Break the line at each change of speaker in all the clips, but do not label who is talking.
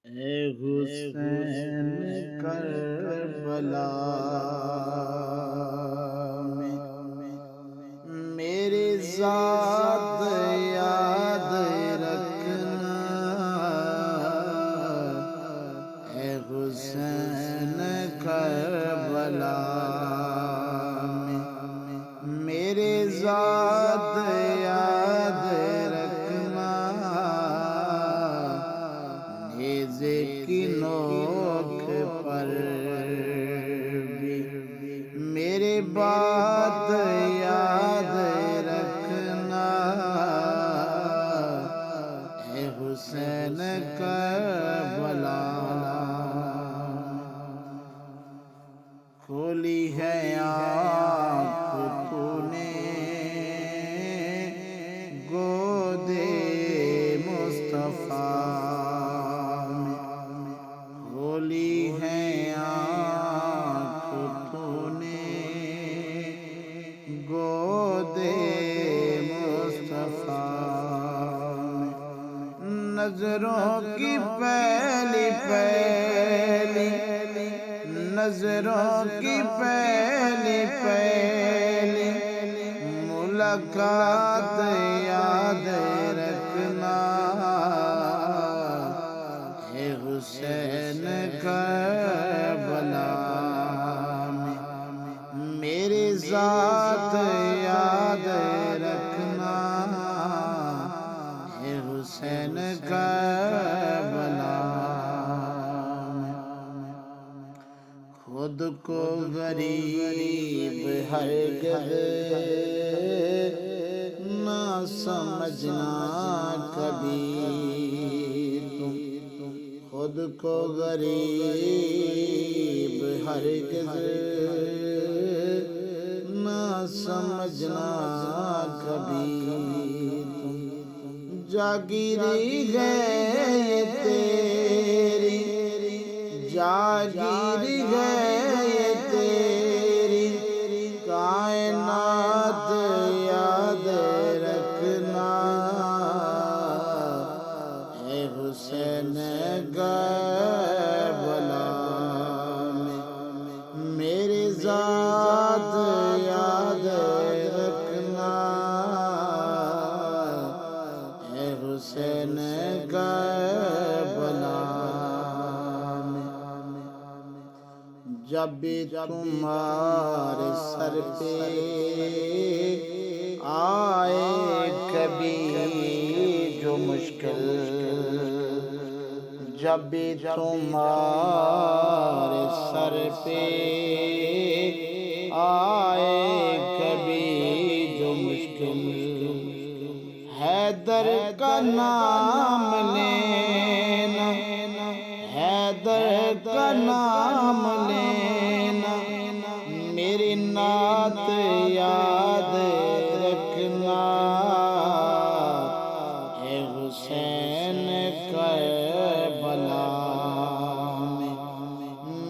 اے حسین کربلا میں میری ذات یاد رکھنا، اے حسین کربلا میں میری ذات یاد رکھنا، نیزے کی نوک پر بھی میری بات یاد رکھنا، اے حسین کربلا۔ کھولی ہے آنکھ تو نے گود مصطفیٰ میں، کھولی ہے آنکھ تو نے گود مصطفیٰ میں، نظروں کی پہلی نظروں کی پہلی ملاقات یاد رکھنا، اے حسین کربلا میں میری ذات یاد رکھنا، اے حسین کربلا۔ خود کو غریب ہرگز نہ سمجھنا کبھی تم، خود کو غریب ہرگز نہ سمجھنا کبھی تم، جاگیری ہے یہ تیری، جاگیری ہے یہ تیری، کائنات یاد رکھنا، اے حسین کربلا میں میری ذات یاد رکھنا، اے حسین کربلا۔ جب بھی تمہارے سر پہ آئے کبھی جو مشکل، جب بھی تمہارے سر پہ آئے کبھی جو مشکل، حیدر کا نام لینا، حیدر کا نام لینا، میری نعت یاد رکھنا، اے حسین کربلا میں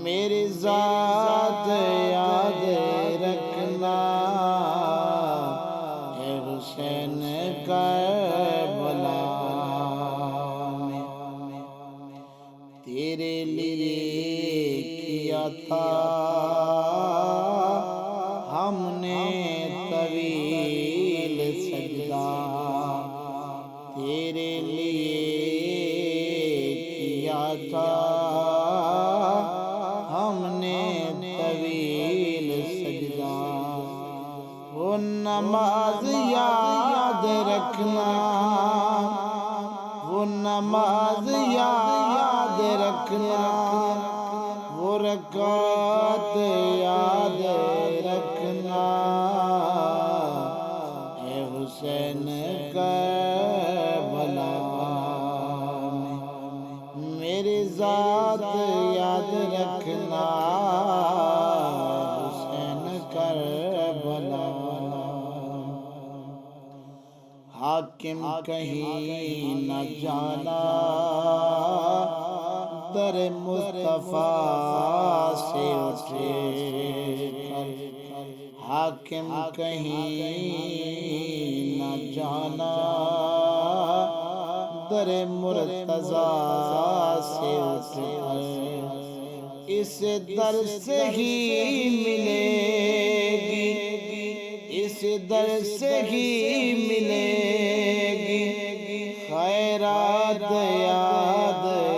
میری ذات یاد رکھنا، اے حسین کربلا۔ تیرے لیے کیا تھا ہم نے طویل سجدہ، تیرے لیے کیا تھا ہم نے طویل سجدہ، وہ نماز یاد رکھنا، وہ نماز یاد رکھنا، وہ رکعت یاد رکھنا، اے حسین کربلا میں میری ذات یاد رکھنا، حسین کربلا۔ حاکم کہیں نہ جانا در مصطفیٰ سے اٹھے کر، حاکم کہیں نہ جانا در مرتضیٰ سے اٹھ کر اس در سے ہی ملے گی، اس در سے ہی ملے گی خیرات یاد